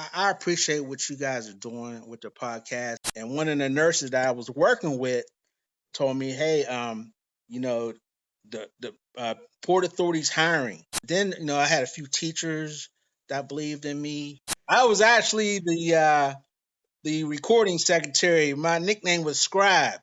I appreciate what you guys are doing with the podcast. And one of the nurses that I was working with told me, "Hey, you know, the Port Authority's hiring." Then, I had a few teachers that believed in me. I was actually the recording secretary. My nickname was Scribe.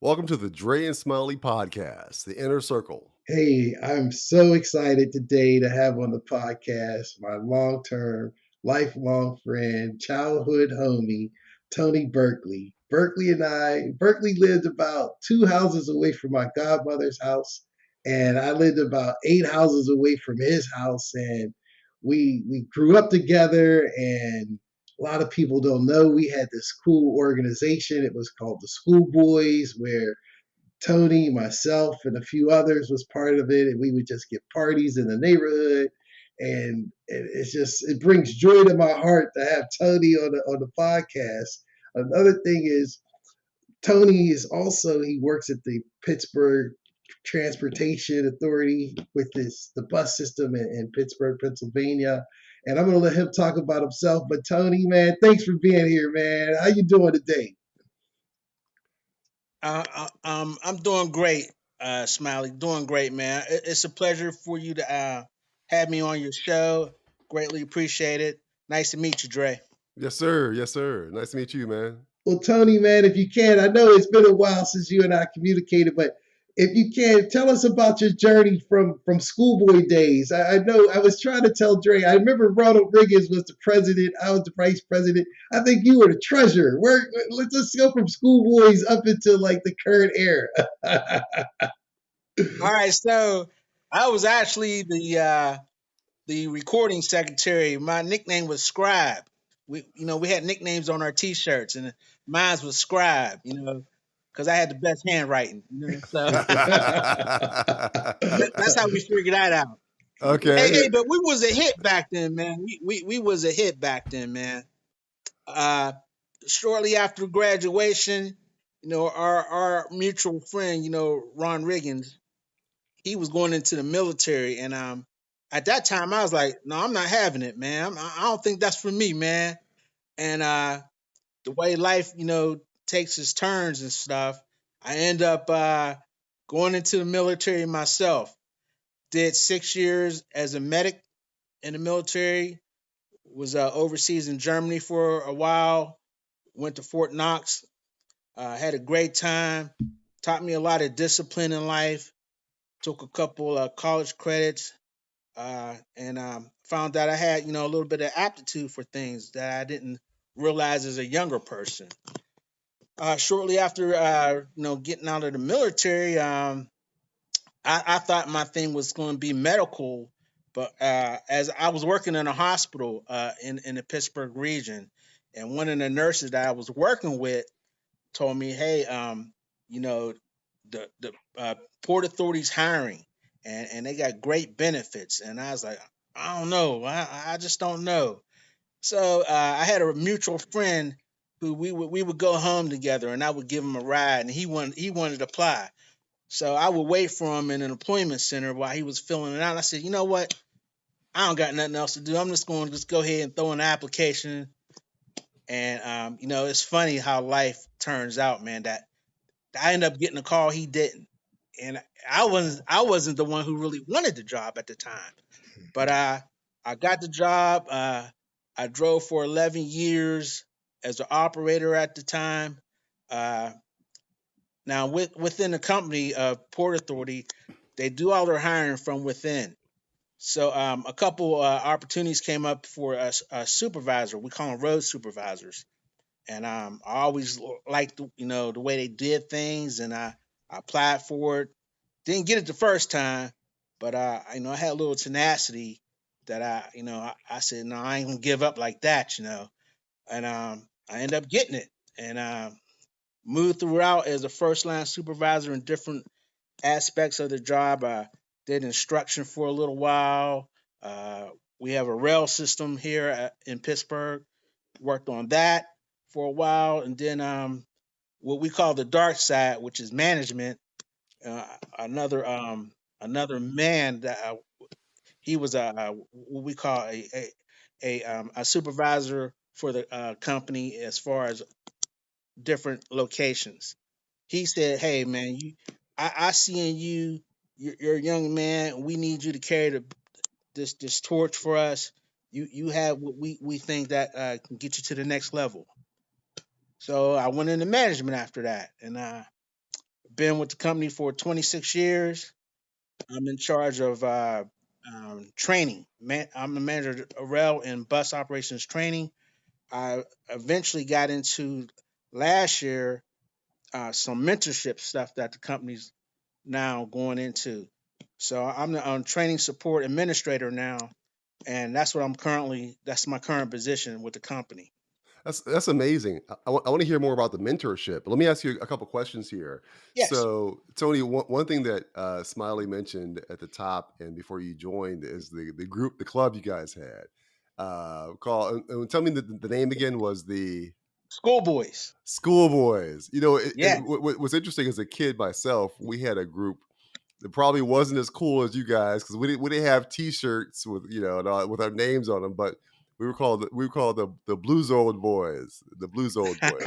Welcome to the Dre and Smiley podcast, the inner circle. Hey, I'm so excited today to have on the podcast my long term, lifelong friend, childhood homie, Tony Berkley. Berkley lived about 2 houses away from my godmother's house, and I lived about 8 houses away from his house. And we grew up together, and a lot of people don't know we had this cool organization. It was called the Schoolboys, where Tony, myself, and a few others was part of it, and we would just get parties in the neighborhood. And it brings joy to my heart to have Tony on the podcast. Another thing is Tony is also he works at the Pittsburgh Transportation Authority with the bus system in Pittsburgh, Pennsylvania. And I'm gonna let him talk about himself. But Tony, man, thanks for being here, man. How you doing today? I'm doing great, Smiley. Doing great, man. It's a pleasure for you to have me on your show. Greatly appreciate it. Nice to meet you, Dre. Yes, sir. Yes, sir. Nice to meet you, man. Well, Tony, man, if you can, I know it's been a while since you and I communicated, but if you can, tell us about your journey from schoolboy days. I know I was trying to tell Dre. I remember Ronald Reagan was the president. I was the vice president. I think you were the treasurer. Let's go from schoolboys up into like the current era. All right, so I was actually the recording secretary. My nickname was Scribe. We had nicknames on our T-shirts, and mine was Scribe. Because I had the best handwriting. So that's how we figured that out. Okay. Hey, but we was a hit back then, man. We was a hit back then, man. Uh, Shortly after graduation, our mutual friend, Ron Riggins, he was going into the military, and at that time I was like, no, I'm not having it, man. I don't think that's for me, man. And the way life, takes its turns and stuff, I end up going into the military myself. Did 6 years as a medic in the military. Was overseas in Germany for a while. Went to Fort Knox. Had a great time. Taught me a lot of discipline in life. Took a couple college credits. And found out I had, a little bit of aptitude for things that I didn't realize as a younger person. Shortly after, getting out of the military, I thought my thing was going to be medical, but as I was working in a hospital in the Pittsburgh region, and one of the nurses that I was working with told me, "Hey, you know, the Port Authority's hiring, and they got great benefits." And I was like, "I don't know, I just don't know." So I had a mutual friend who we would go home together, and I would give him a ride, and he wanted to apply. So I would wait for him in an employment center while he was filling it out. I said, you know what? I don't got nothing else to do. I'm just going to just go ahead and throw in an application. And it's funny how life turns out, man. That I ended up getting a call he didn't, and I wasn't the one who really wanted the job at the time, but I got the job. I drove for 11 years as an operator at the time. Uh, Now, within the company of Port Authority, they do all their hiring from within. So a couple opportunities came up for a supervisor. We call them road supervisors, and I always liked the way they did things, and I applied for it. Didn't get it the first time, but I had a little tenacity that I said no, I ain't gonna give up like that. And I ended up getting it, and moved throughout as a first line supervisor in different aspects of the job. I did instruction for a little while. We have a rail system here in Pittsburgh. Worked on that for a while, and then what we call the dark side, which is management. Uh, another another man that he was what we call a supervisor for the company as far as different locations. He said, "Hey man, I see in you, you're a young man. We need you to carry this torch for us. You have what we think that can get you to the next level." So I went into management after that, and been with the company for 26 years. I'm in charge of training. I'm the manager of rail and bus operations training. I eventually got into last year some mentorship stuff that the company's now going into. So I'm the training support administrator now, and that's what I'm currently. That's my current position with the company. That's amazing. I want to hear more about the mentorship. Let me ask you a couple questions here. Yes, So, Tony, one thing that Smiley mentioned at the top and before you joined is the group, the club you guys had. And tell me the name again was the schoolboys. Schoolboys. You know, Yes, what's interesting as a kid myself, we had a group that probably wasn't as cool as you guys because we didn't have T-shirts with with our names on them, but we were called the Blues Old Boys, the Blues Old Boys.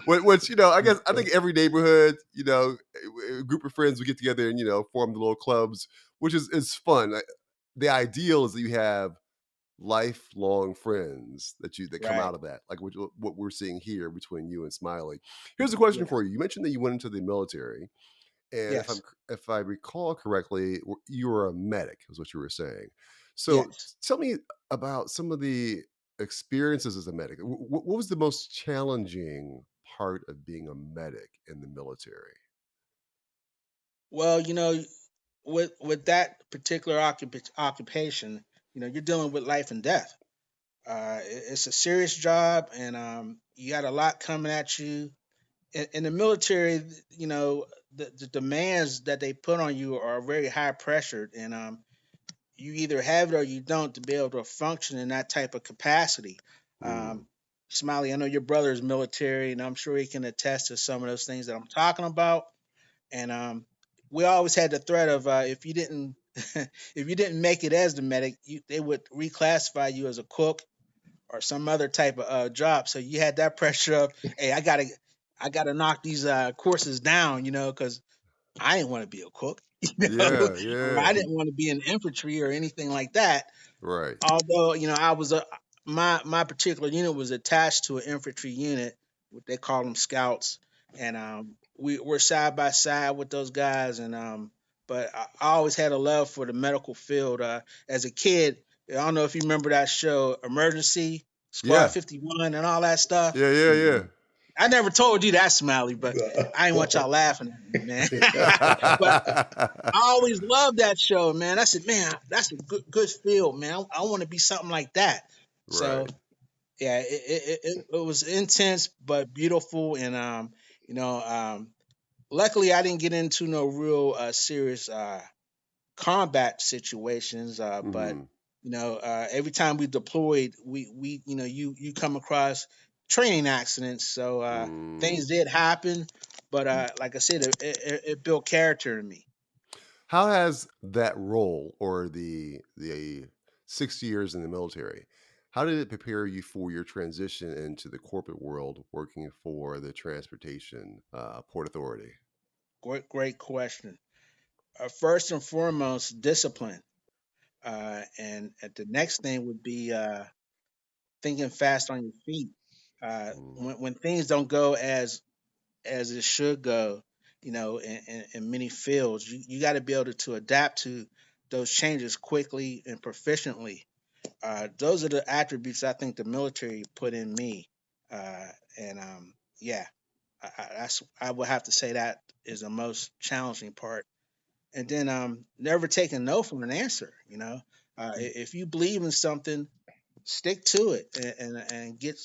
Which I guess I think every neighborhood, a group of friends would get together and form the little clubs, which is fun. The ideal is that you have lifelong friends that come right. out of that, like what we're seeing here between you and Smiley. Here's a question Yeah, for you. You mentioned that you went into the military, and yes, if I recall correctly, you were a medic, is what you were saying. So yes. tell me about some of the experiences as a medic. What was the most challenging part of being a medic in the military? Well, with that particular occupation, you're dealing with life and death. It's a serious job, and you got a lot coming at you. In the military, the demands that they put on you are very high pressured, and you either have it or you don't to be able to function in that type of capacity. Mm. Um, Smiley, I know your brother is military, and I'm sure he can attest to some of those things that I'm talking about. And we always had the threat of if you didn't if you didn't make it as the medic, they would reclassify you as a cook or some other type of job. So you had that pressure of, hey, I gotta knock these courses down, because I didn't want to be a cook, Yeah, or I yeah, didn't want to be in infantry or anything like that. right. Although I was my particular unit was attached to an infantry unit, what they call them scouts, and we were side by side with those guys, and but I always had a love for the medical field. As a kid, I don't know if you remember that show, Emergency Squad Yeah, 51, and all that stuff. yeah, yeah, I never told you that, Smiley, but I didn't want y'all laughing at me, man. But yeah. I always loved that show, man. I said, man, that's a good field, man. I want to be something like that. So Right. yeah, it was intense but beautiful, and you know, um, luckily I didn't get into no real serious combat situations. But Mhm. every time we deployed, we you come across training accidents, so Mm. things did happen. But like I said, it built character in me. How has that role or the 6 years in the military, how did it prepare you for your transition into the corporate world working for the transportation, port authority? Great question. First and foremost, discipline. And the next thing would be thinking fast on your feet. Mm. When things don't go as it should go, in many fields, you got to be able to adapt to those changes quickly and proficiently. Those are the attributes I think the military put in me, and yeah, I would have to say that is the most challenging part. And then never taking no from an answer. If you believe in something, stick to it, and get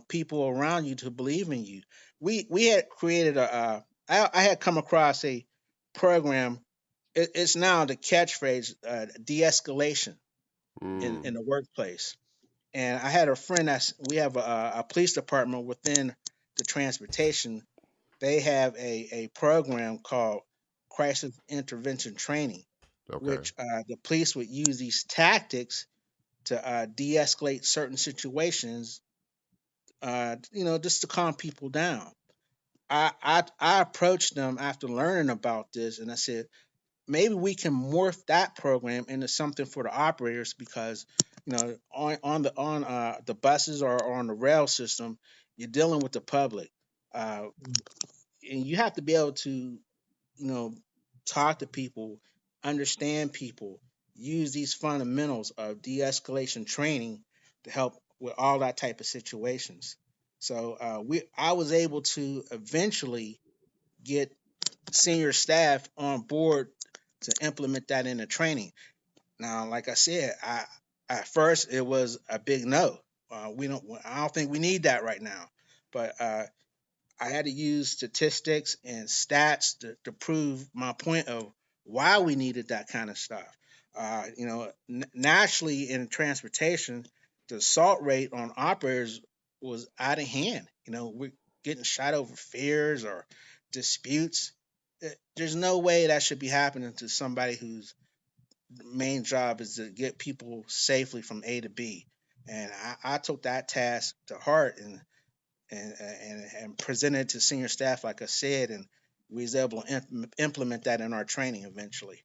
people around you to believe in you. We had created I had come across a program. It's now the catchphrase, de-escalation. Mm. in the workplace. And I had a friend we have a police department within the transportation. They have a program called crisis intervention training, Okay. which the police would use these tactics to de-escalate certain situations, just to calm people down. I approached them after learning about this, and I said maybe we can morph that program into something for the operators because on the buses or on the rail system, you're dealing with the public, uh, and you have to be able to you know talk to people, understand people, use these fundamentals of de-escalation training to help with all that type of situations. So I was able to eventually get senior staff on board to implement that in the training. Now, like I said, I at first it was a big no. We don't. I don't think we need that right now. But I had to use statistics and stats to prove my point of why we needed that kind of stuff. Naturally in transportation, the assault rate on operators was out of hand. We're getting shot over fears or disputes. There's no way that should be happening to somebody whose main job is to get people safely from A to B. And I took that task to heart and presented to senior staff, like I said, and we was able to implement that in our training eventually.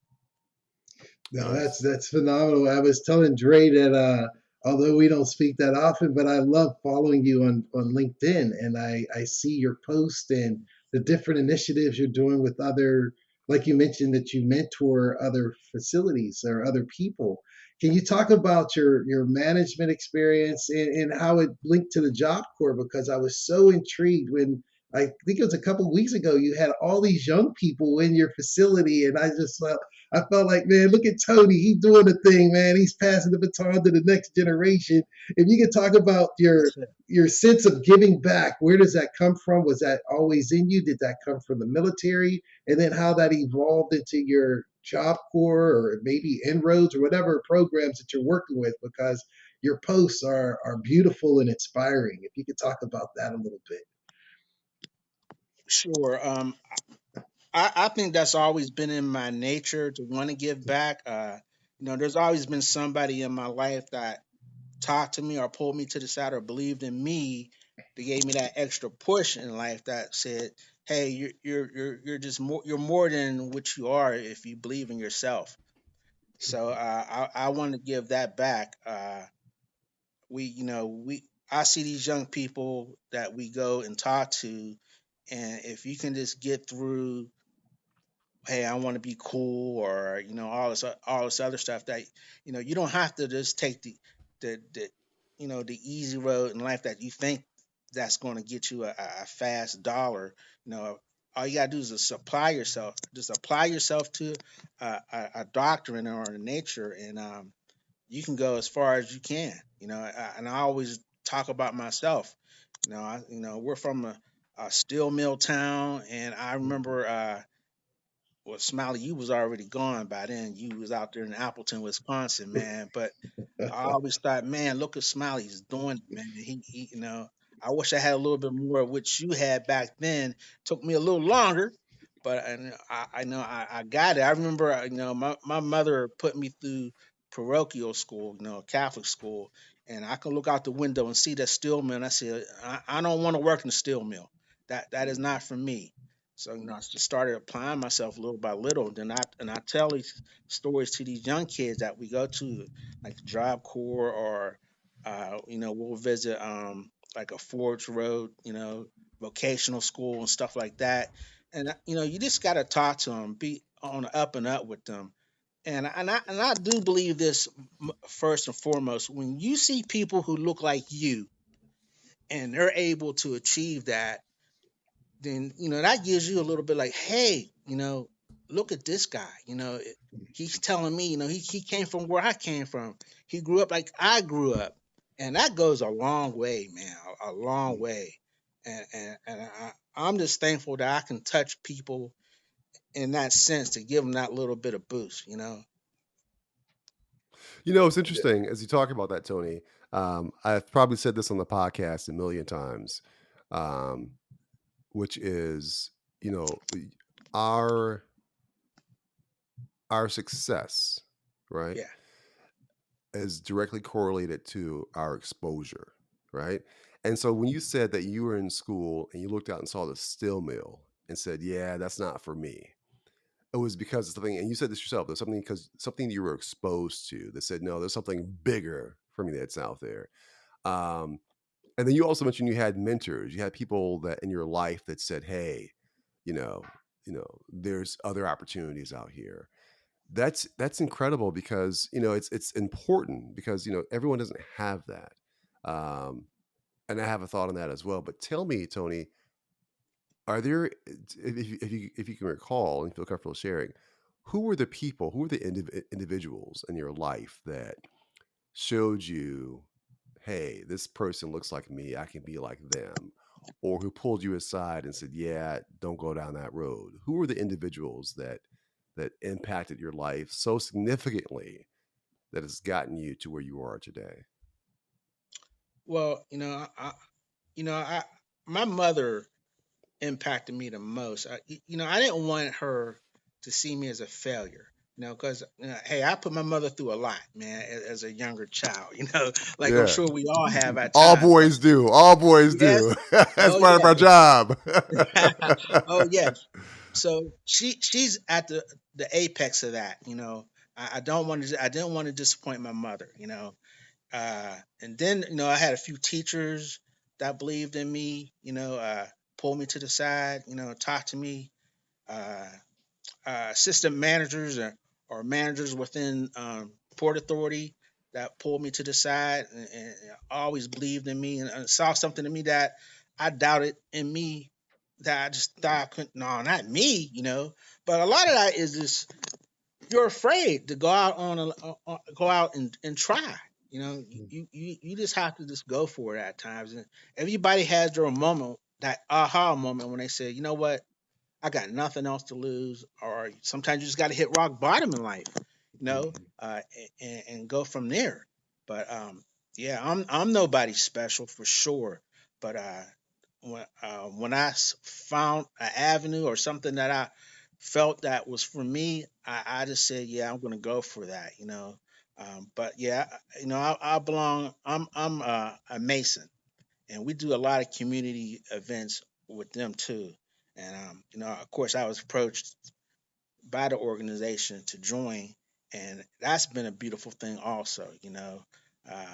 No, that's Nice. that's phenomenal. I was telling Dre that although we don't speak that often, but I love following you on LinkedIn, and I see your posts and the different initiatives you're doing with other, like you mentioned that you mentor other facilities or other people. Can you talk about your management experience and how it linked to the Job Corps? Because I was so intrigued when I think it was a couple of weeks ago you had all these young people in your facility, and I felt like, man, look at Tony. He's doing the thing, man. He's passing the baton to the next generation. If you could talk about That's it. your sense of giving back, where does that come from? Was that always in you? Did that come from the military? And then how that evolved into your Job Corps or maybe inroads or whatever programs that you're working with, because your posts are beautiful and inspiring. If you could talk about that a little bit. Sure. I think that's always been in my nature to want to give back. There's always been somebody in my life that talked to me or pulled me to the side or believed in me. That gave me that extra push in life that said, "Hey, you're just more. You're more than what you are if you believe in yourself." So I want to give that back. We I see these young people that we go and talk to, and if you can just get through, hey, I want to be cool, or all this other stuff that you don't have to just take the easy road in life that you think that's going to get you a fast dollar. All you gotta do is just apply yourself to a doctrine or a nature, and you can go as far as you can. And I always talk about myself. We're from a steel mill town, and I remember. Well, Smiley, you was already gone by then. You was out there in Appleton, Wisconsin, man. But I always thought, man, look at Smiley's doing, it, man. I wish I had a little bit more of what you had back then. Took me a little longer, but I know I got it. I remember, my mother put me through parochial school, Catholic school, and I can look out the window and see that steel mill. And I said, I don't want to work in the steel mill. That is not for me. So I just started applying myself little by little. Then I tell these stories to these young kids that we go to, like the Job Corps, or we'll visit like a Forge Road, vocational school and stuff like that. And you just got to talk to them, be on the up and up with them. And I do believe this, first and foremost, when you see people who look like you and they're able to achieve that, then that gives you a little bit like, hey, look at this guy. He's telling me, he came from where I came from. He grew up like I grew up, and that goes a long way, man, a long way. I'm just thankful that I can touch people in that sense to give them that little bit of boost. It's interesting as you talk about that, Tony. I've probably said this on the podcast a million times, um, which is, you know, our our success, right, Yeah, is directly correlated to our exposure, right? And so when you said that you were in school and you looked out and saw the steel mill and said, "Yeah, that's not for me," it was because of something, and you said this yourself. There's something because something you were exposed to that said, "No, there's something bigger for me that's out there." Um, and then you also mentioned you had mentors. You had people that in your life that said, "Hey, you know, there's other opportunities out here." That's incredible because it's important because everyone doesn't have that. Um, and I have a thought on that as well. But tell me, Tony, are there if you can recall and feel comfortable sharing, who were the people, who were the individuals in your life that showed you, hey, this person looks like me, I can be like them, or who pulled you aside and said, yeah, don't go down that road? Who were the individuals that impacted your life so significantly that has gotten you to where you are today? well, I my mother impacted me the most. I didn't want her to see me as a failure. Because hey, I put my mother through a lot, man, as a younger child. Like I'm Yeah. sure we all have at All times. But boys do. All boys yes, do. That's oh part of our yes, job. oh yes. So she's at the apex of that. I don't want to. I didn't want to disappoint my mother. And then I had a few teachers that believed in me. Pulled me to the side. Talked to me. Uh, Assistant managers or managers within Port Authority that pulled me to the side and always believed in me and saw something in me that I doubted in me that I just thought I couldn't. No, not me. But a lot of that is just you're afraid to go out go out and try. You just have to just go for it at times. And everybody has their moment, that aha moment when they say, you know what, I got nothing else to lose. Or sometimes you just got to hit rock bottom in life, and go from there. But yeah, I'm nobody special for sure. But when found an avenue or something that I felt that was for me, I just said, yeah, I'm gonna go for that. But yeah, I belong. I'm a Mason, and we do a lot of community events with them too. And of course, I was approached by the organization to join, and that's been a beautiful thing also. Uh,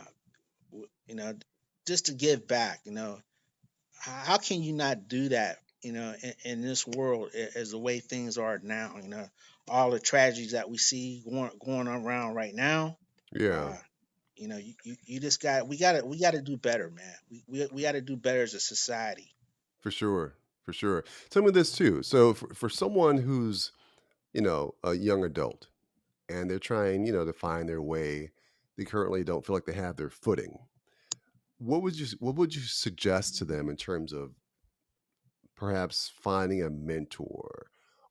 you know, just to give back. How can you not do that? In this world, as the way things are now. All the tragedies that we see going around right now. Yeah, Uh, you just we got to do better, man. We got to do better as a society. for sure. For sure. Tell me this too. So for someone who's, a young adult and they're trying, to find their way, they currently don't feel like they have their footing. What would you suggest to them in terms of perhaps finding a mentor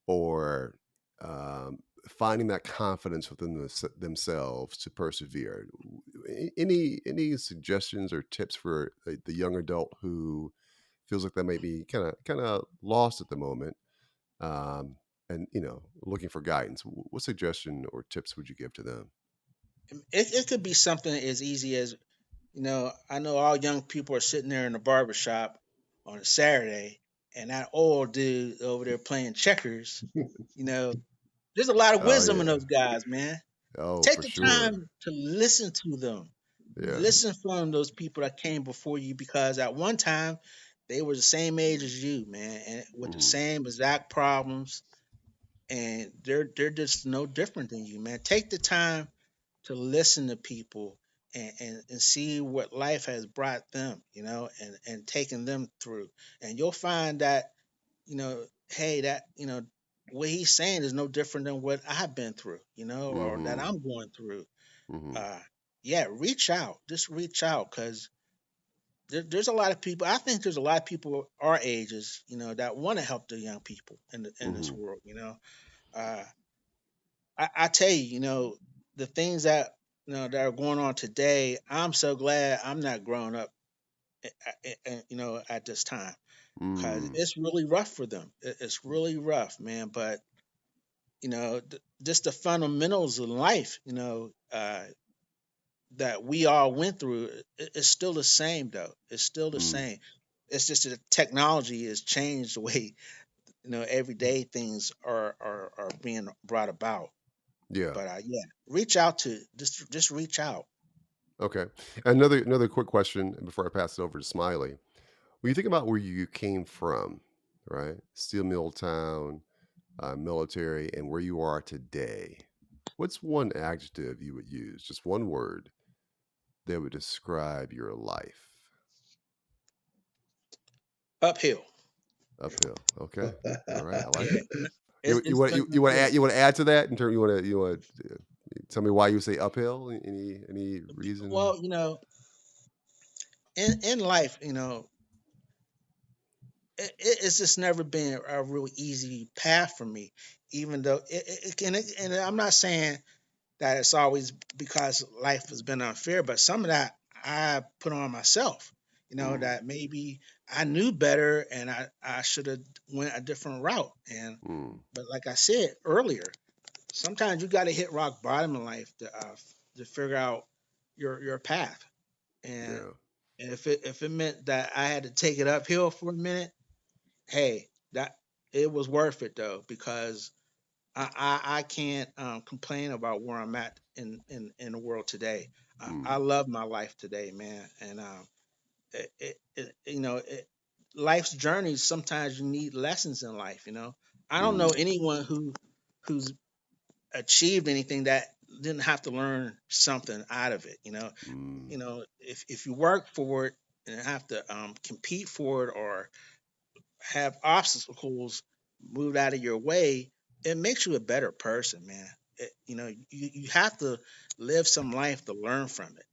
or um, finding that confidence within themselves to persevere? Any suggestions or tips for the young adult who feels like they may be kind of lost at the moment, um, and looking for guidance? What suggestion or tips would you give to them? It could be something as easy as, I know all young people are sitting there in the barber shop on a Saturday, and that old dude over there playing checkers. You know, there's a lot of Oh wisdom in yeah. those guys, man. Oh, Take for the sure. time to listen to them. Yeah. Listen from those people that came before you, because at one time they were the same age as you, man, and with the Hmm. same exact problems, and they're just no different than you, man. Take the time to listen to people and see what life has brought them, and taking them through. And you'll find that, hey, that, what he's saying is no different than what I've been through, or that Hmm. I'm going through. Hmm. Uh, yeah, reach out, just reach out, because there's a lot of people. I think there's a lot of people our ages, that want to help the young people in this Hmm. world. Uh, I tell you, the things that that are going on today, I'm so glad I'm not growing up, at this time, because Mm, it's really rough for them. It's really rough, man. But just the fundamentals of life, that we all went through, it's still the same, though. It's still the mm, same. It's just that technology has changed the way everyday things are being brought about. yeah. But yeah, reach out to just reach out. Okay. Another quick question before I pass it over to Smiley. When you think about where you came from, right? Steel mill town, military, and where you are today, what's one adjective you would use? Just one word that would describe your life. Uphill. Uphill. Okay. All right. I like it. You It's want been you want to uphill. add to that in terms you want to tell me why you say uphill? Any reason? Well, in life, it's just never been a real easy path for me. Even though and I'm not saying that it's always because life has been unfair, but some of that I put on myself. Mm, That maybe I knew better and I should have went a different route. And mm, but like I said earlier, sometimes you got to hit rock bottom in life to figure out your path. And yeah. if it meant that I had to take it uphill for a minute, hey, that it was worth it though, because I can't complain about where I'm at in the world today. I Mm, love my life today, man, and life's journeys. Sometimes you need lessons in life. I don't know mm, anyone who's achieved anything that didn't have to learn something out of it. mm, If you work for it and have to compete for it or have obstacles moved out of your way, it makes you a better person, man. You have to live some life to learn from it.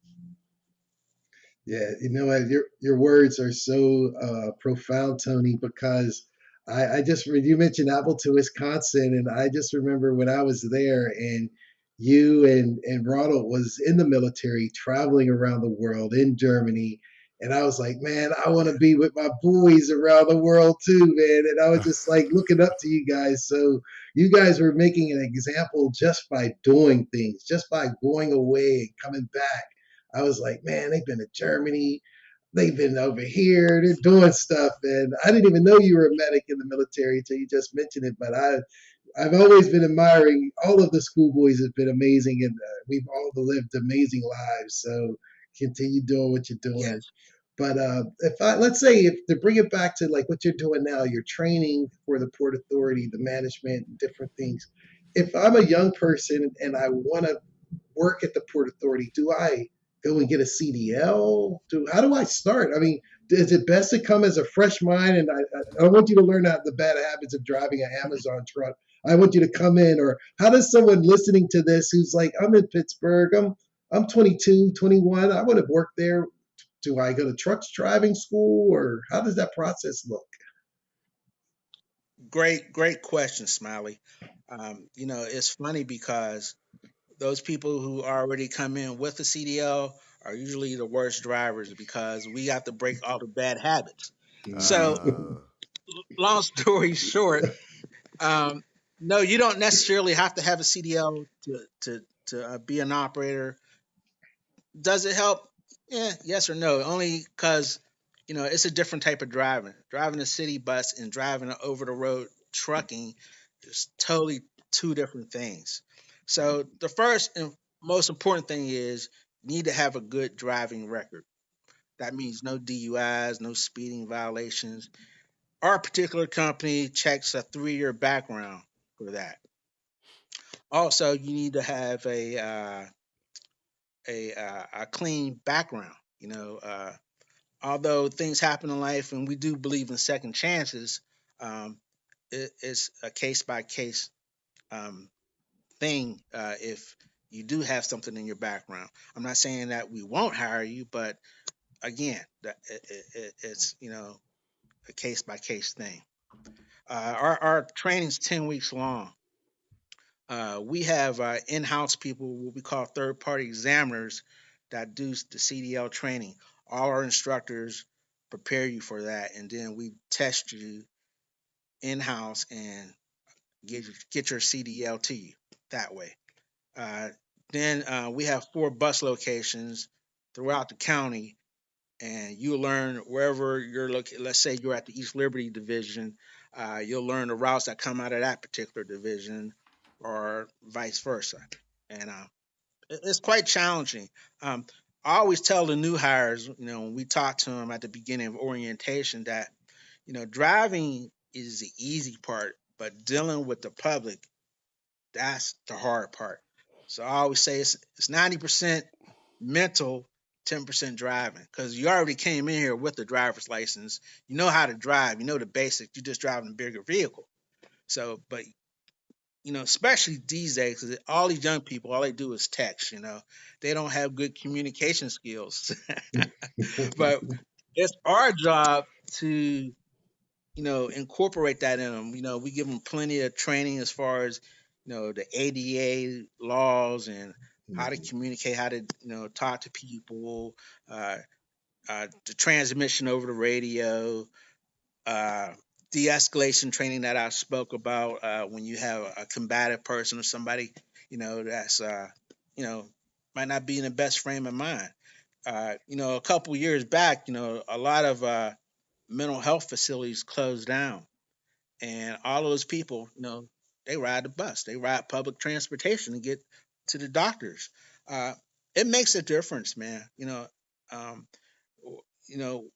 Yeah, you know what? Your words are so profound, Tony. Because I just you mentioned Appleton, Wisconsin, and I just remember when I was there, and you and Ronald was in the military, traveling around the world in Germany, and I was like, man, I want to be with my boys around the world too, man. And I was just like looking up to you guys. So you guys were making an example just by doing things, just by going away and coming back. I was like, man, they've been to Germany. They've been over here. They're doing stuff. And I didn't even know you were a medic in the military until you just mentioned it. But I've always been admiring. All of the schoolboys have been amazing. And we've all lived amazing lives. So continue doing what you're doing. Yes. But if I let's say if to bring it back to like what you're doing now, you're training for the Port Authority, the management, different things. If I'm a young person and I want to work at the Port Authority, do I go and get a CDL? How do I start? I mean, is it best to come as a fresh mind? And I want you to learn out the bad habits of driving an Amazon truck. I want you to come in, or how does someone listening to this who's like, I'm in Pittsburgh, I'm 22, 21, I want to work there. Do I go to trucks driving school, or how does that process look? Great question, Smiley. It's funny because those people who already come in with a CDL are usually the worst drivers because we have to break all the bad habits. So, uh, long story short, no, you don't necessarily have to have a CDL to be an operator. Does it help? Yeah, yes or no. Only because it's a different type of driving. Driving a city bus and driving over the road trucking is totally two different things. So the first and most important thing is you need to have a good driving record. That means no DUIs, no speeding violations. Our particular company checks a 3-year background for that. Also, you need to have a clean background. Although things happen in life, and we do believe in second chances, it's a case by case thing. If you do have something in your background, I'm not saying that we won't hire you, but again, it's a case by case thing. Our training's 10 weeks long. We have in-house people, what we call third-party examiners, that do the CDL training. All our instructors prepare you for that, and then we test you in-house and get your CDL to you that way. Uh, then we have 4 bus locations throughout the county, and you learn wherever you're looking. Let's say you're at the East Liberty division, you'll learn the routes that come out of that particular division, or vice versa. And it's quite challenging. Um, I always tell the new hires, when we talk to them at the beginning of orientation, that driving is the easy part, but dealing with the public, that's the hard part. So I always say it's 90% mental, 10% driving, because you already came in here with the driver's license. You know how to drive. You know the basics. You're just driving a bigger vehicle. So, but especially these days, 'cause all these young people, all they do is text. They don't have good communication skills. But it's our job to incorporate that in them. We give them plenty of training as far as the ADA laws and how to communicate, how to talk to people, uh, the transmission over the radio, uh, de-escalation training that I spoke about, when you have a combative person or somebody that's you know might not be in the best frame of mind. A couple years back, a lot of mental health facilities closed down, and all those people, they ride the bus, they ride public transportation to get to the doctors. Uh, it makes a difference, man. Um, you know,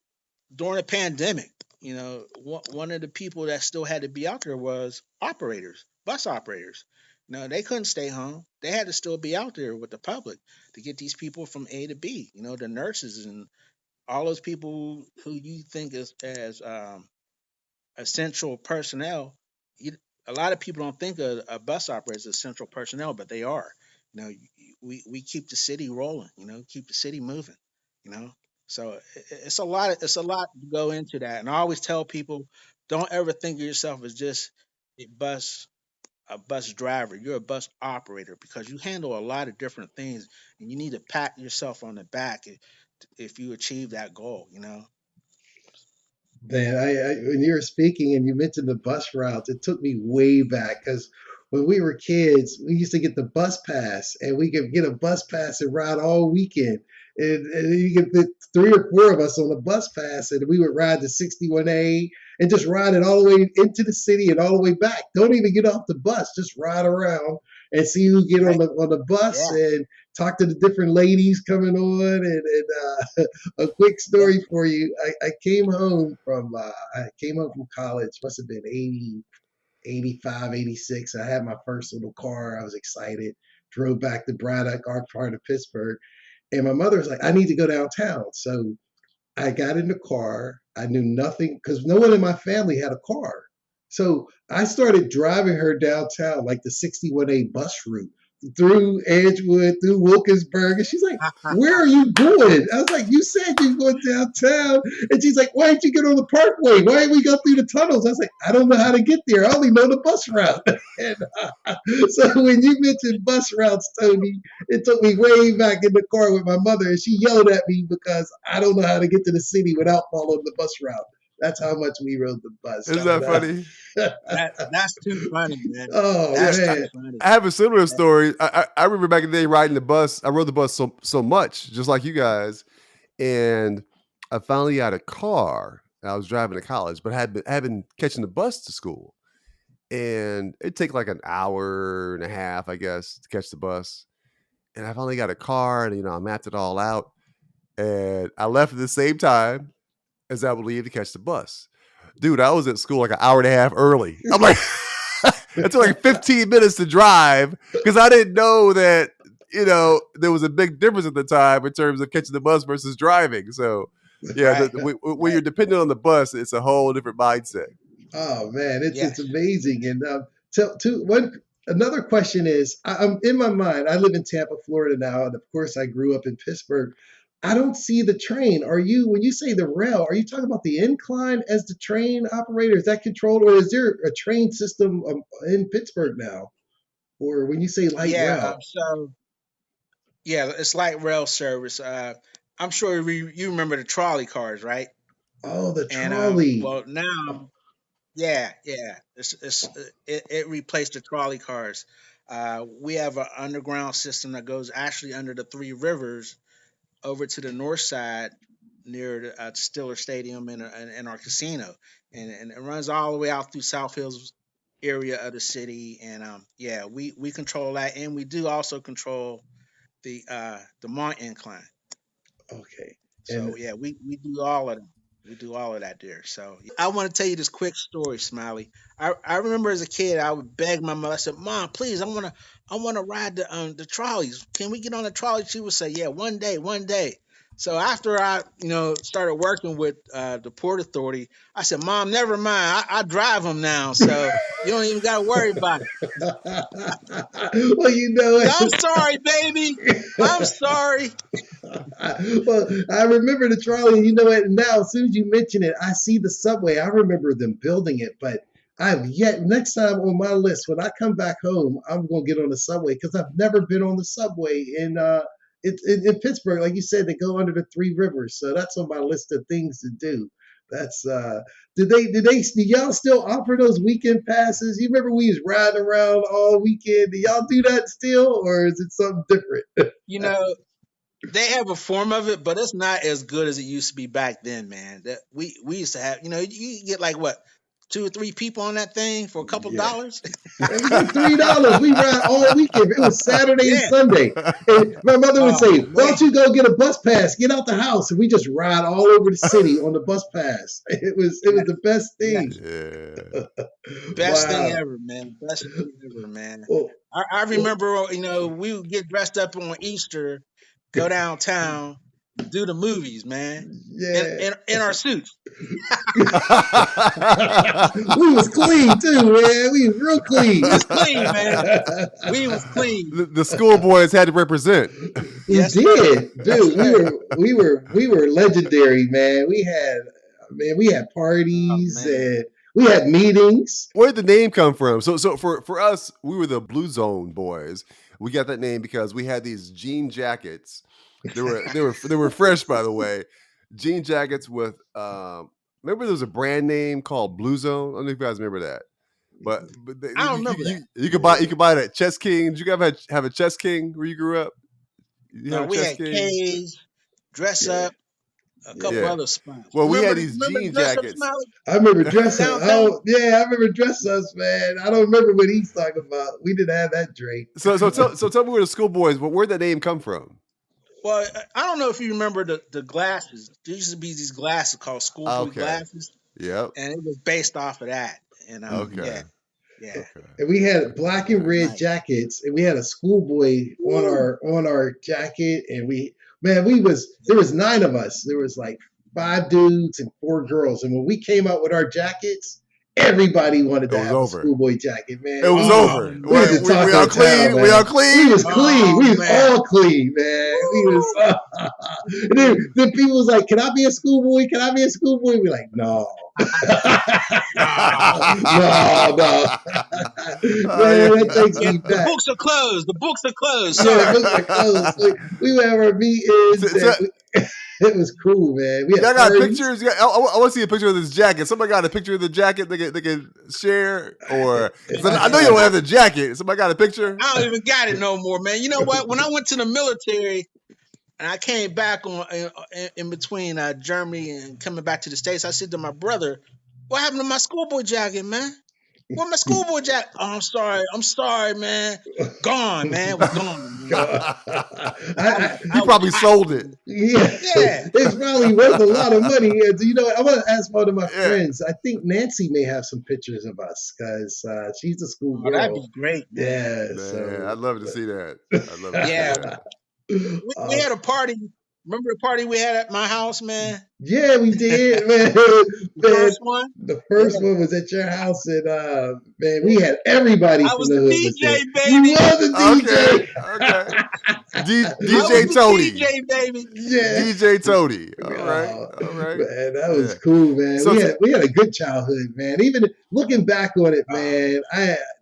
During the pandemic, one of the people that still had to be out there was operators, bus operators. They couldn't stay home. They had to still be out there with the public to get these people from A to B. The nurses and all those people who you think as essential personnel. You, a lot of people don't think of a bus operator as essential personnel, but they are. We keep the city rolling. Keep the city moving. You know, so it's a lot. It's a lot to go into that. And I always tell people, don't ever think of yourself as just a bus a bus driver. You're a bus operator, because you handle a lot of different things, and you need to pat yourself on the back if you achieve that goal. Man, when you were speaking and you mentioned the bus routes, it took me way back because when we were kids, we used to get the bus pass, and we could get a bus pass and ride all weekend. And you could put 3 or 4 of us on the bus pass, and we would ride the 61A and just ride it all the way into the city and all the way back. Don't even get off the bus, just ride around and see who get on Right? the bus Yeah. and talk to the different ladies coming on. And a quick Yeah. story for you. I came home from college, must have been 80, 85, 86. I had my first little car. I was excited. Drove back to Braddock, our part of Pittsburgh. And my mother was like, I need to go downtown. So I got in the car. I knew nothing because no one in my family had a car. So I started driving her downtown, like the 61A bus route, through Edgewood, through Wilkinsburg. And she's like, where are you going? I was like, you said you're going downtown. And she's like, why didn't you get on the parkway? Why didn't we go through the tunnels? I was like, I don't know how to get there. I only know the bus route. And so when you mentioned bus routes, Tony, it took me way back in the car with my mother, and she yelled at me because I don't know how to get to the city without following the bus route. That's how much we rode the bus Isn't that coming up. funny? That's too funny, man. Oh Yeah, That's too man, funny. I have a similar story. I remember back in the day riding the bus. I rode the bus so much, just like you guys. And I finally got a car. I was driving to college, but had been catching the bus to school. And it'd take like an hour and a half, I guess, to catch the bus. And I finally got a car, and I mapped it all out. And I left at the same time as I would leave to catch the bus. Dude, I was at school like an hour and a half early. I'm like, it took like 15 minutes to drive because I didn't know that, there was a big difference at the time in terms of catching the bus versus driving. So, yeah, Right. when Right. you're dependent on the bus, it's a whole different mindset. oh man, it's Yes. amazing. And to one another question is, I'm in my mind. I live in Tampa, Florida now, and of course, I grew up in Pittsburgh. I don't see the train. Are you when you say the rail? Are you talking about the incline as the train operator? Is that controlled, or is there a train system in Pittsburgh now? Or when you say light Yeah. rail? It's light rail service. I'm sure you remember the trolley cars, right? Oh, the And trolley. well, now, yeah, it replaced the trolley cars. We have an underground system that goes actually under the three rivers over to the north side near the Stiller Stadium and our casino, and it runs all the way out through South Hills area of the city. And yeah, we control that, and we do also control the Mont Incline. Okay. And So yeah, we do all of them. We do all of that there. So I want to tell you this quick story, Smiley. I remember as a kid, I would beg my mother. I said, "Mom, please, I wanna ride the trolleys. Can we get on the trolley?" She would say, "Yeah, one day, one day." So after I started working with the Port Authority, I said, "Mom, never mind. I drive them now, so you don't even got to worry about it." well, you know I'm sorry, baby. I'm sorry. well, I remember the trolley, and you know what? Now, as soon as you mention it, I see the subway. I remember them building it, but I've yet next time on my list when I come back home, I'm gonna get on the subway because I've never been on the subway in Pittsburgh. Like you said, they go under the three rivers, so that's on my list of things to do. That's do y'all still offer those weekend passes? You remember we was riding around all weekend? Do y'all do that still, or is it something different? You know, they have a form of it, but it's not as good as it used to be back then, man. That we used to have, you get like what, two or three people on that thing for a couple Yeah. dollars. It was like $3. We ride all weekend. It was Saturday and Yeah. Sunday. And my mother would Oh say, "Why don't man. you go get a bus pass? Get out the house." And we just ride all over the city on the bus pass. It was the best Yeah. thing. Yeah. Best thing Wow. ever, man. Best thing ever, man. Well, I well, remember, we would get dressed up on Easter, go downtown, do the movies, man. In yeah. in our suits. We was clean too, man. We was real We clean. was clean, man. We was clean. The schoolboys had to represent. We Yes, sir. did, Yes, dude. We sir. were we were we were legendary, man. We had Oh parties man. and we had meetings. Where did the name come from? So for us, we were the Blue Zone boys. We got that name because we had these jean jackets. They were fresh, by the way. Jean jackets with remember there was a brand name called Blue Zone. I don't know if you guys remember that. But I don't remember that. you could buy that Chess King. Did you guys have a Chess King where you grew up? You have No, a we Chess had King? K's, dress Yeah, up, a couple yeah. Yeah. other spots. Well, we had these Remember the jean dress up, jackets. Smiley, I remember dress up. downtown? Oh, yeah, I remember dress ups, man. I don't remember what he's talking about. We didn't have that Drake. So tell me where the schoolboys. Where'd that name come from? Well, I don't know if you remember the glasses. There used to be these glasses called schoolboy Okay. glasses, Yep. and it was based off of that. And Okay. yeah, Okay. And we had black it and was red nice. jackets, and we had a schoolboy on Woo! our jacket, and there was 9 of us. There was like 5 dudes and 4 girls, and when we came out with our jackets, everybody wanted It to was have a over. schoolboy jacket, man. It was Oh over. We was the man. talk We of all the town, clean. man. We all We clean. was clean. Oh We was man. all clean, man. We was. Woo! And then people was like, "Can I be a schoolboy? Can I be a schoolboy?" We like, "No, No. no." Man, that takes Yeah, me the back. books are closed. The books are closed. Yeah, the Sorry. books are closed. We would have our meetings, So- so- and it was cool, man. We had Y'all got parties. pictures? I want to see a picture of this jacket. Somebody got a picture of the jacket they can share? Or 'cause I know you don't have the jacket. Somebody got a picture? I don't even got it no more, man. You know what? When I went to the military and I came back in between Germany and coming back to the States, I said to my brother, "What happened to my schoolboy jacket, man? Where my schoolboy jacket? Oh, I'm sorry, man. Gone, man. It was gone, man. He I was probably hot, sold it. man. Yeah, Yeah. it's probably worth a lot of money. And you know what? I want to ask one of my Yeah. friends. I think Nancy may have some pictures of us because she's a school Oh, that'd girl. be great, man. Yeah, Man, so I'd love to see that. I'd love to see Yeah. that. We had a party Remember the party we had at my house, man? Yeah, we did, man. The Man, first one. the Yeah, first one was at your house, and man, we yeah. had everybody I from was the the hood was there. DJ, You baby. was a Okay, DJ. okay. I was DJ the Tony. DJ, baby. Yeah. DJ Tony. All right. Oh, All right. man, that Yeah. was cool, man. So, We had a good childhood, man. Even looking back on it, Oh, man,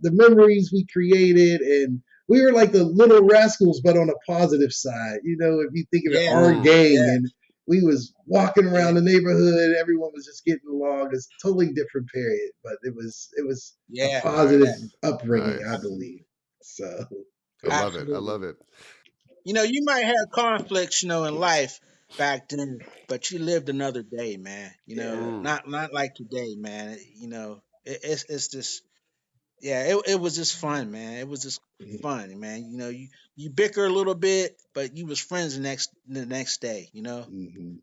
the memories we created, and we were like the little rascals, but on a positive side. If you think of it, yeah, our mm, gang, yeah, and we was walking yeah, around the neighborhood, everyone was just getting along. It's a totally different period, but it was a yeah, positive yeah. nice. upbringing, I Nice. believe. So, I love it. I Absolutely. love it. You might have conflicts, in life back then, but you lived another day, man. yeah. Mm, Not like today, man. It's just yeah, it was just fun, man. It was just fun, man. You bicker a little bit, but you was friends the next day. Hmm.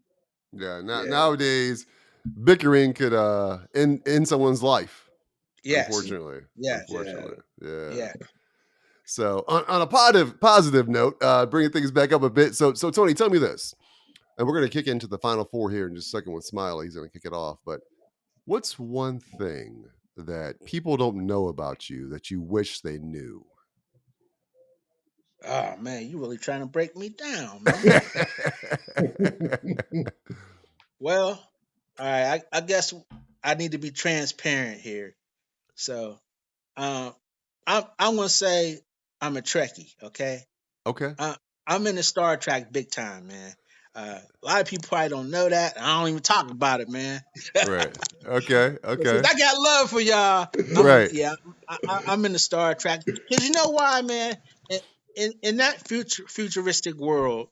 yeah. Yeah. Nowadays, bickering could end someone's life. Yes, Unfortunately. yes, Yeah. Unfortunately. Yeah. yeah. So on a positive note, bringing things back up a bit. So Tony, tell me this, and we're going to kick into the final four here in just a second with Smiley. He's going to kick it off. But what's one thing that people don't know about you that you wish they knew? Oh man, you really trying to break me down, man. Well, all right. I guess I need to be transparent here. So, um, I'm gonna say I'm a Trekkie. Okay, Okay. uh, I'm in the Star Trek big time, man. A lot of people probably don't know that. I don't even talk about it, man. Right. Okay. But since Okay. I got love for y'all, Right. yeah, I'm in the Star Trek because you know why, man. In, in that futuristic world,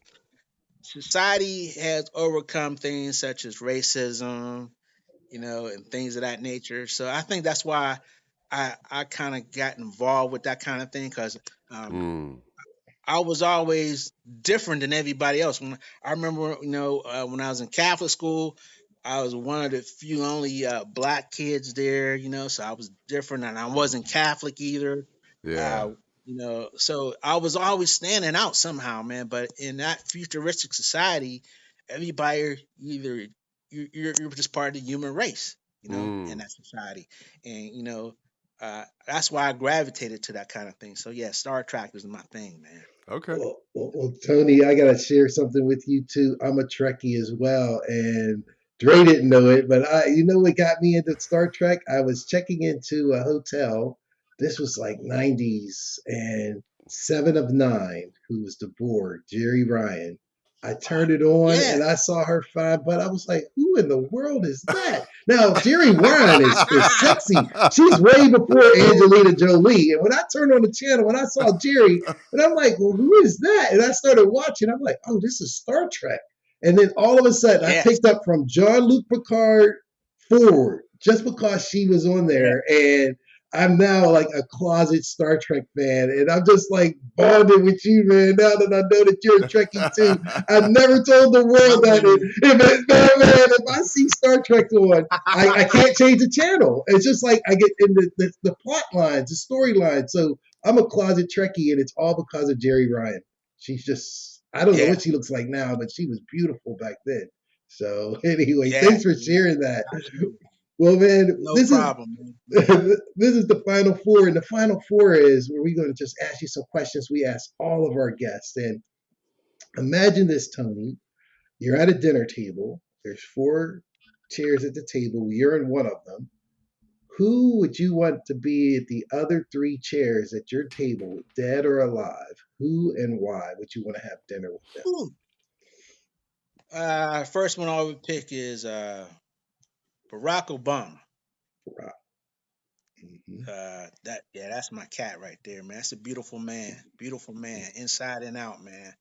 society has overcome things such as racism, and things of that nature. So I think that's why I kind of got involved with that kind of thing because um, Mm, I was always different than everybody else. When I remember, when I was in Catholic school, I was one of the few only black kids there. So I was different, and I wasn't Catholic either. yeah. Uh, so I was always standing out somehow, man. But in that futuristic society, everybody either you're just part of the human race, in Mm, that society, and that's why I gravitated to that kind of thing. So yeah, Star Trek is my thing, man. okay. Well, Tony, I gotta share something with you too. I'm a Trekkie as well, and Dre didn't know it, but you know what got me into Star Trek? I was checking into a hotel. This was like '90s, and Seven of Nine, who was the Borg, Jerry Ryan. I turned it on Yeah, and I saw her fine, but I was like, "Who in the world is that?" Now, Jerry Ryan is sexy. She's way before Angelina Jolie, and when I turned on the channel, when I saw Jerry, and I'm like, well, who is that? And I started watching. I'm like, oh, this is Star Trek. And then all of a sudden, I yes, picked up from Jean-Luc Picard forward just because she was on yeah, there. And I'm now like a closet Star Trek fan. And I'm just like bonding with you, man, now that I know that you're a Trekkie too. I never told the my world that man. if I see Star Trek on, I can't change the channel. It's just like I get in the plot lines, the storylines. So I'm a closet Trekkie, and it's all because of Jerry Ryan. She's just, I don't know Yeah, what she looks like now, but she was beautiful back then. So anyway, yeah, thanks for yeah, sharing that. absolutely. Well, man, No this is problem, man. No problem. this is the final four, and the final four is where we're going to just ask you some questions we ask all of our guests. And imagine this, Tony. You're at a dinner table. There's four chairs at the table. You're in one of them. Who would you want to be at the other three chairs at your table, dead or alive? Who and why would you want to have dinner with them? Whew. First one I would pick is Barack Obama. Right. Mhm. That's my cat right there, man. That's a beautiful man, inside and out, man.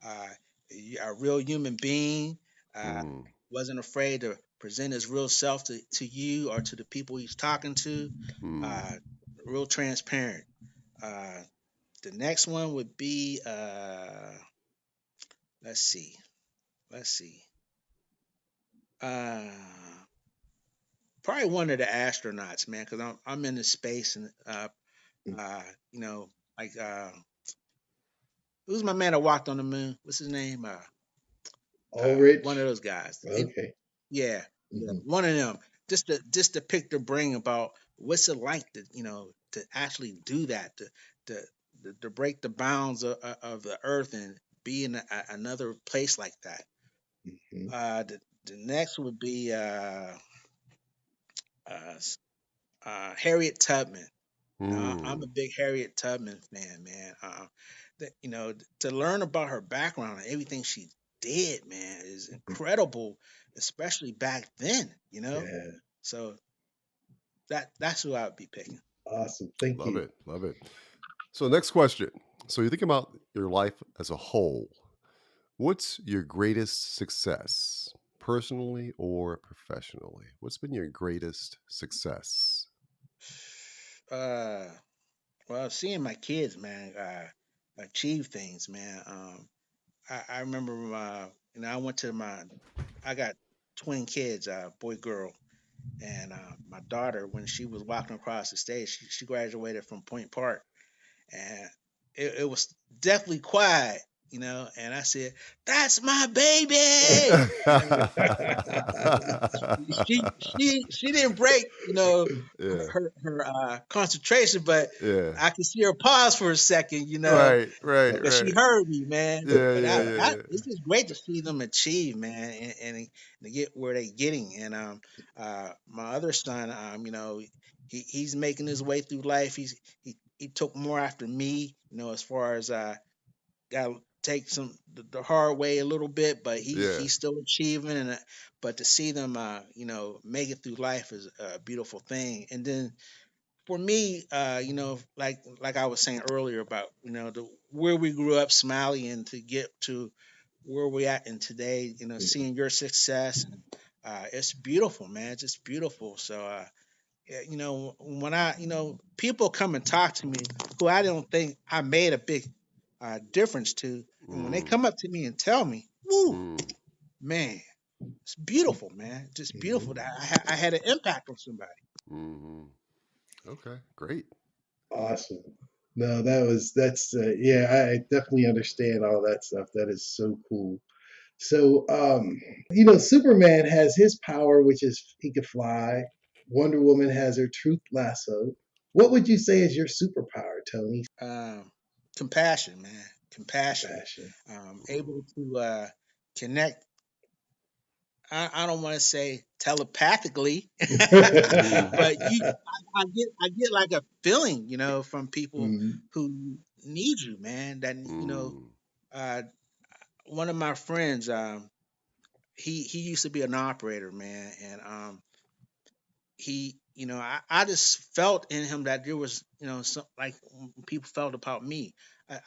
Uh, a real human being. Uh, mm, wasn't afraid to present his real self to you or to the people he's talking to. mm. Uh, real transparent. The next one would be let's see, let's see. Uh, Probably one of the astronauts, man, because I'm into space and uh, you know, like who's my man that walked on the moon? What's his name? One of Ulrich. those guys. Okay. Yeah, yeah, Hmm. one of them. Just to pick their brain about what's it like to to actually do that, to to break the bounds of the earth and be in another place like that. Hmm. The next would be uh, Harriet Tubman. I'm Hmm. a big Harriet Tubman fan, man. To learn about her background and everything she did, man, is incredible, especially back then. Yeah. So that's who I would be picking. Awesome. Thank Love you. it. Love it. So, next question. So, you think about your life as a whole. What's your greatest success, personally or professionally? What's been your greatest success? Uh, well, seeing my kids, man, achieve things, man. I remember, I went to I got twin kids, boy, girl, and my daughter, when she was walking across the stage, she graduated from Point Park, and it was definitely quiet, and I said, "That's my baby," and she didn't break, Yeah. her concentration, but Yeah. I could see her pause for a second, Right. Right. because she Right. heard me, man. Yeah. But Yeah. Yeah. Yeah. it's just great to see them achieve, man, and to get where they're getting. And my other son, he's making his way through life. He took more after me, as far as got to take the hard way a little bit, but Yeah. he's still achieving. And but to see them, make it through life is a beautiful thing. And then for me, like I was saying earlier about where we grew up, Smiley, and to get to where we at in today, seeing your success, and it's beautiful, man. It's just beautiful. So, yeah, when people come and talk to me who I don't think I made a big difference to, and when they Mm, come up to me and tell me, "Woo, mm, man, it's beautiful, man, just beautiful Hmm. that I had an impact on somebody." mm. Okay. Great. Awesome. No, that's yeah, I definitely understand all that stuff. That is so cool. So, Superman has his power, which is he can fly. Wonder Woman has her truth lasso. What would you say is your superpower, Tony? Um, Compassion, man, compassion. Compassion. Able to connect. I don't want to say telepathically, Mm, but I get like a feeling, from people Mhm. who need you, man. That mm, uh, one of my friends, he used to be an operator, man, and I just felt in him that there was, some like when people felt about me.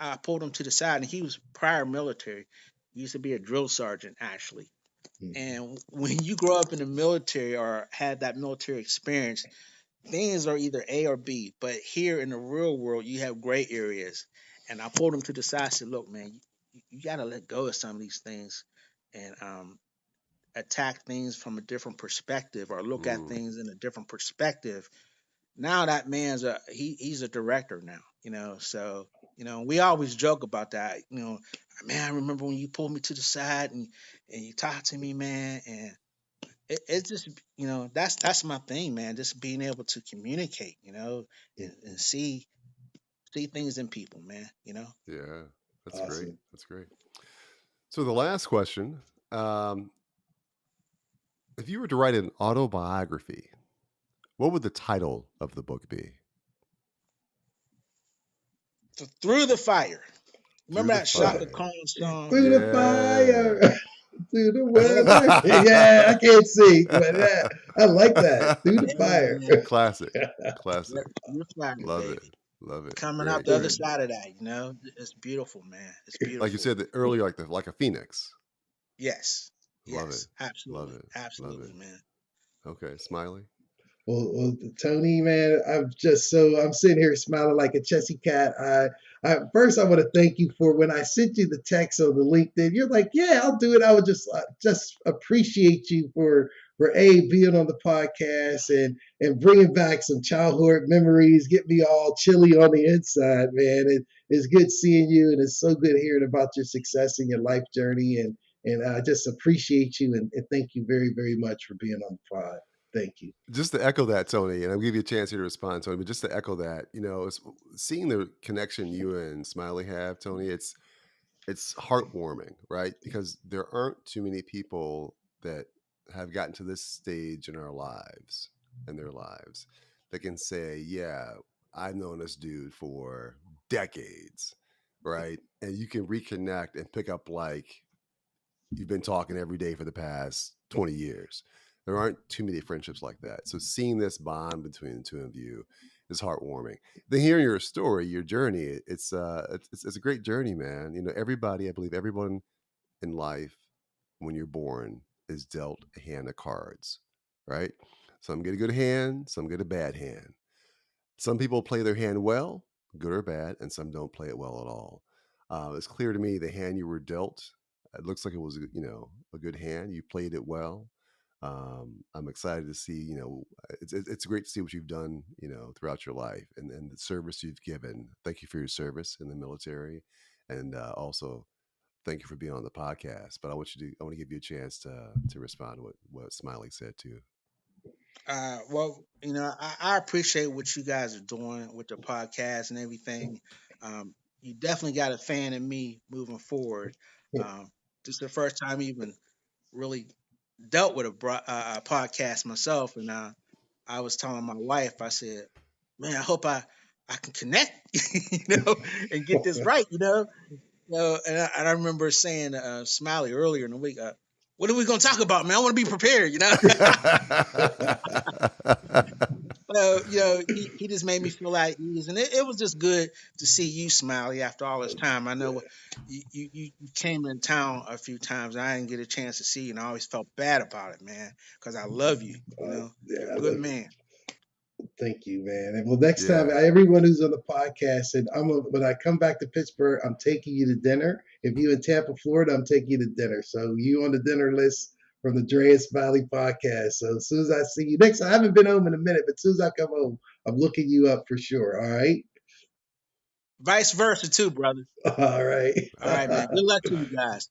I pulled him to the side, and he was prior military. He used to be a drill sergeant, actually. Mhm. And when you grow up in the military or had that military experience, things are either A or B. But here in the real world, you have gray areas. And I pulled him to the side. I said, "Look, man, you got to let go of some of these things, and attack things from a different perspective, or look at mm. things in a different perspective." Now that man's he's a director now, so we always joke about that, "Man, I remember when you pulled me to the side, and you talked to me, man." And it's just, that's my thing, man, just being able to communicate, and see things in people, man, Yeah. That's great. Awesome. That's great. So, the last question, um, if you were to write an autobiography, what would the title of the book be? Through the fire. Through Remember the that Shaka Fire. Khan song? Through the Yeah. fire, through the weather. Yeah, I can't sing, but yeah, I like that. Through the Yeah, fire. man. Classic. Classic. Through the fire, Love it. baby. Love it. Coming out Great. the other Great. side of that, it's beautiful, man. It's Like you beautiful. said earlier, like a phoenix. Yes. Love it. Yes. Love Absolutely. it. Love Absolutely, it. man. Okay. Smiley. Well, Tony, man, I'm sitting here smiling like a Chessy cat. First I want to thank you for when I sent you the text on the LinkedIn. You're like, yeah, I'll do it. I would just appreciate you for being on the podcast and bringing back some childhood memories, get me all chilly on the inside, man. It's good seeing you, and it's so good hearing about your success in your life journey And I just appreciate you and thank you very, very much for being on the pod. Thank you. Just to echo that, Tony, and I'll give you a chance here to respond, Tony. But just to echo that, seeing the connection you and Smiley have, Tony, it's heartwarming, right? Because there aren't too many people that have gotten to this stage in their lives, that can say, "Yeah, I've known this dude for decades," right? And you can reconnect and pick up like you've been talking every day for the past 20 years. There aren't too many friendships like that. So seeing this bond between the two of you is heartwarming. Then hearing your story, your journey, it's a great journey, man. Everybody, I believe everyone in life, when you're born, is dealt a hand of cards, right? Some get a good hand, some get a bad hand. Some people play their hand well, good or bad, and some don't play it well at all. It's clear to me the hand you were dealt, it looks like it was, a good hand. You played it well. I'm excited to see, it's great to see what you've done, throughout your life, and the service you've given. Thank you for your service in the military, and also thank you for being on the podcast. But I want to give you a chance to respond to what Smiley said too. Well, I appreciate what you guys are doing with the podcast and everything. You definitely got a fan in me moving forward. Um, this is the first time even really dealt with a podcast myself, and I was telling my wife, I said, "Man, I hope I can connect, and get this right, and I remember saying Smiley earlier in the week, "What are we gonna talk about, man? I want to be prepared." So, he just made me feel at ease, and it was just good to see you, Smiley, after all this time. I know you came in town a few times, and I didn't get a chance to see you, and I always felt bad about it, man, because I love you. You're a good Yeah, man. thank you, man. And well, next time, Yeah. everyone who's on the podcast, and when I come back to Pittsburgh, I'm taking you to dinner. If you in Tampa, Florida, I'm taking you to dinner. So you on the dinner list from the Dre Smiley podcast. So as soon as I see you next, I haven't been home in a minute, but as soon as I come home, I'm looking you up for sure. All right. Vice versa, too, brother. All right. All right, man. Good luck to you guys.